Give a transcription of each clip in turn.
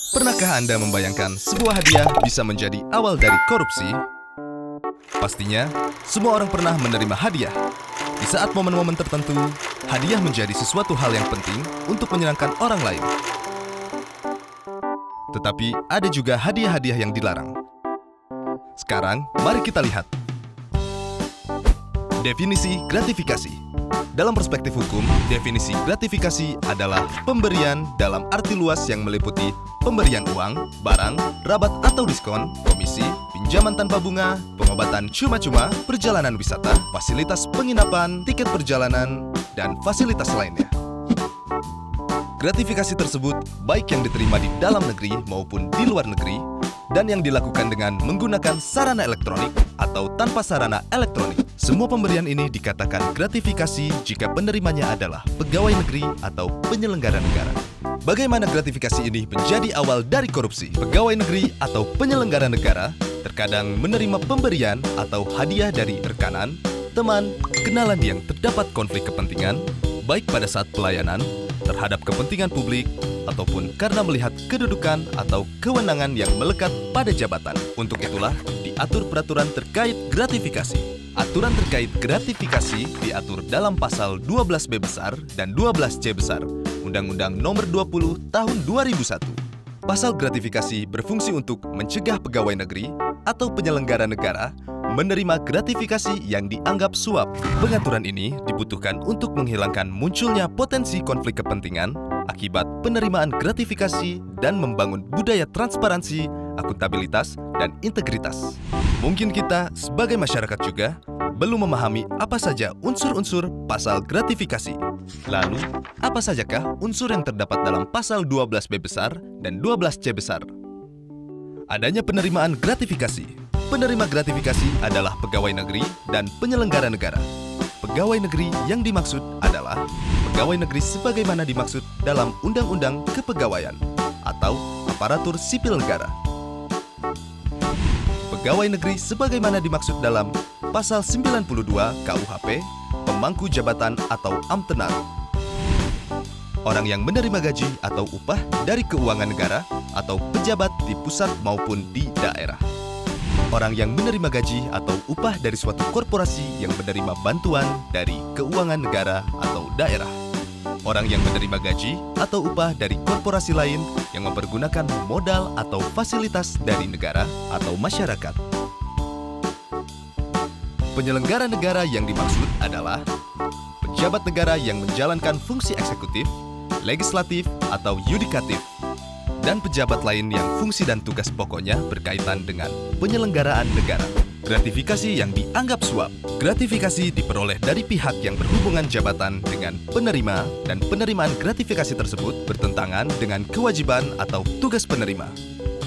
Pernahkah Anda membayangkan sebuah hadiah bisa menjadi awal dari korupsi? Pastinya, semua orang pernah menerima hadiah. Di saat momen-momen tertentu, hadiah menjadi sesuatu hal yang penting untuk menyenangkan orang lain. Tetapi ada juga hadiah-hadiah yang dilarang. Sekarang, mari kita lihat. Definisi gratifikasi. Dalam perspektif hukum, definisi gratifikasi adalah pemberian dalam arti luas yang meliputi pemberian uang, barang, rabat atau diskon, komisi, pinjaman tanpa bunga, pengobatan cuma-cuma, perjalanan wisata, fasilitas penginapan, tiket perjalanan, dan fasilitas lainnya. Gratifikasi tersebut baik yang diterima di dalam negeri maupun di luar negeri, dan yang dilakukan dengan menggunakan sarana elektronik atau tanpa sarana elektronik. Semua pemberian ini dikatakan gratifikasi jika penerimanya adalah pegawai negeri atau penyelenggara negara. Bagaimana gratifikasi ini menjadi awal dari korupsi? Pegawai negeri atau penyelenggara negara terkadang menerima pemberian atau hadiah dari rekanan, teman, kenalan yang terdapat konflik kepentingan, baik pada saat pelayanan, terhadap kepentingan publik, ataupun karena melihat kedudukan atau kewenangan yang melekat pada jabatan. Untuk itulah, diatur peraturan terkait gratifikasi. Aturan terkait gratifikasi diatur dalam pasal 12B besar dan 12C besar, Undang-Undang Nomor 20 Tahun 2001. Pasal gratifikasi berfungsi untuk mencegah pegawai negeri atau penyelenggara negara menerima gratifikasi yang dianggap suap. Pengaturan ini dibutuhkan untuk menghilangkan munculnya potensi konflik kepentingan akibat penerimaan gratifikasi dan membangun budaya transparansi, akuntabilitas, dan integritas. Mungkin kita sebagai masyarakat juga belum memahami apa saja unsur-unsur pasal gratifikasi. Lalu, apa sajakah unsur yang terdapat dalam pasal 12B besar dan 12C besar? Adanya penerimaan gratifikasi. Penerima gratifikasi adalah pegawai negeri dan penyelenggara negara. Pegawai negeri yang dimaksud adalah pegawai negeri sebagaimana dimaksud dalam Undang-Undang Kepegawaian atau aparatur sipil negara. Pegawai negeri sebagaimana dimaksud dalam Pasal 92 KUHP, pemangku jabatan atau amtenar. Orang yang menerima gaji atau upah dari keuangan negara atau pejabat di pusat maupun di daerah. Orang yang menerima gaji atau upah dari suatu korporasi yang menerima bantuan dari keuangan negara atau daerah. Orang yang menerima gaji atau upah dari korporasi lain yang mempergunakan modal atau fasilitas dari negara atau masyarakat. Penyelenggara negara yang dimaksud adalah pejabat negara yang menjalankan fungsi eksekutif, legislatif, atau yudikatif, dan pejabat lain yang fungsi dan tugas pokoknya berkaitan dengan penyelenggaraan negara. Gratifikasi yang dianggap suap. Gratifikasi diperoleh dari pihak yang berhubungan jabatan dengan penerima, dan penerimaan gratifikasi tersebut bertentangan dengan kewajiban atau tugas penerima.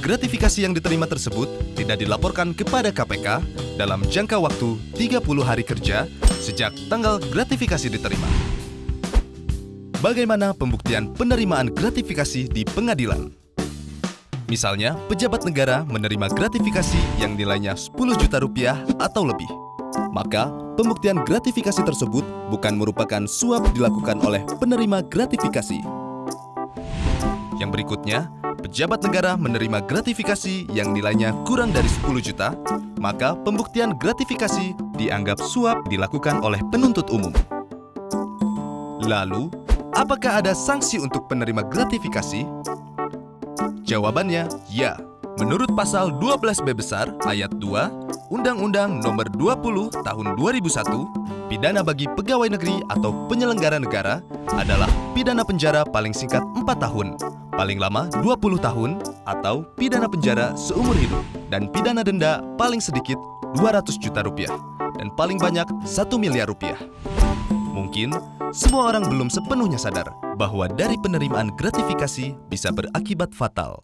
Gratifikasi yang diterima tersebut tidak dilaporkan kepada KPK dalam jangka waktu 30 hari kerja sejak tanggal gratifikasi diterima. Bagaimana pembuktian penerimaan gratifikasi di pengadilan? Misalnya, pejabat negara menerima gratifikasi yang nilainya 10 juta rupiah atau lebih. Maka, pembuktian gratifikasi tersebut bukan merupakan suap dilakukan oleh penerima gratifikasi. Yang berikutnya, pejabat negara menerima gratifikasi yang nilainya kurang dari 10 juta, maka pembuktian gratifikasi dianggap suap dilakukan oleh penuntut umum. Lalu, apakah ada sanksi untuk penerima gratifikasi? Jawabannya, ya. Menurut pasal 12B besar ayat 2, Undang-Undang Nomor 20 Tahun 2001, pidana bagi pegawai negeri atau penyelenggara negara adalah pidana penjara paling singkat 4 tahun, paling lama 20 tahun, atau pidana penjara seumur hidup, dan pidana denda paling sedikit 200 juta rupiah, dan paling banyak 1 miliar rupiah. Mungkin, semua orang belum sepenuhnya sadar bahwa dari penerimaan gratifikasi bisa berakibat fatal.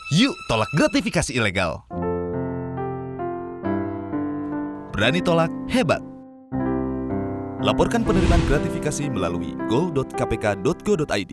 Yuk tolak gratifikasi ilegal. Berani tolak, hebat. Laporkan penerimaan gratifikasi melalui goal.kpk.go.id.